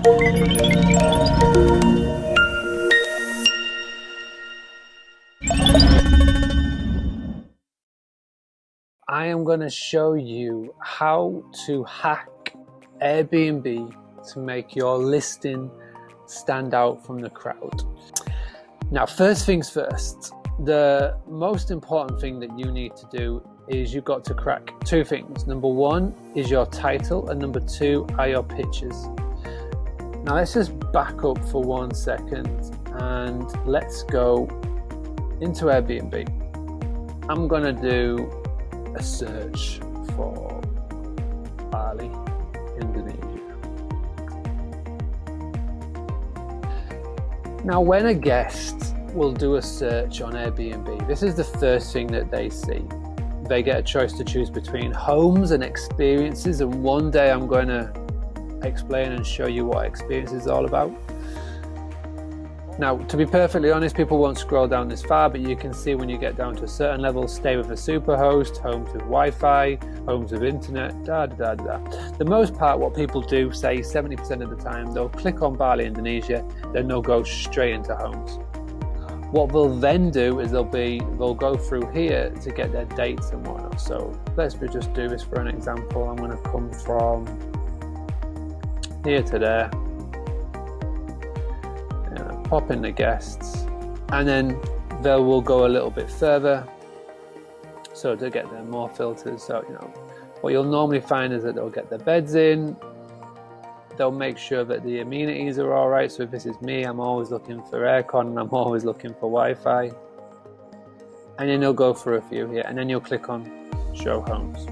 I am going to show you how to hack Airbnb to make your listing stand out from the crowd. Now, first things first, the most important thing that you need to do is you've got to crack two things. Number one is your title, and number two are your pictures. Now let's just back up for 1 second and let's go into Airbnb. I'm going to do a search for Bali, Indonesia. Now, when a guest will do a search on Airbnb, this is the first thing that they see. They get a choice to choose between homes and experiences, and one day I'm going to explain and show you what experience is all about. Now, to be perfectly honest, people won't scroll down this far, but you can see when you get down to a certain level, stay with a superhost, homes with Wi-Fi, homes with internet, The most part, what people do, say 70% of the time, they'll click on Bali, Indonesia, then they'll go straight into homes. What they'll then do is they'll go through here to get their dates and whatnot. So let's just do this for an example. I'm going to come from here to there. Pop in the guests, and then they will go a little bit further so to get their more filters. So what you'll normally find is that they'll get their beds in, they'll make sure that the amenities are all right. So if this is me, I'm always looking for aircon and I'm always looking for Wi-Fi, and then you'll go for a few here, and then you'll click on show homes.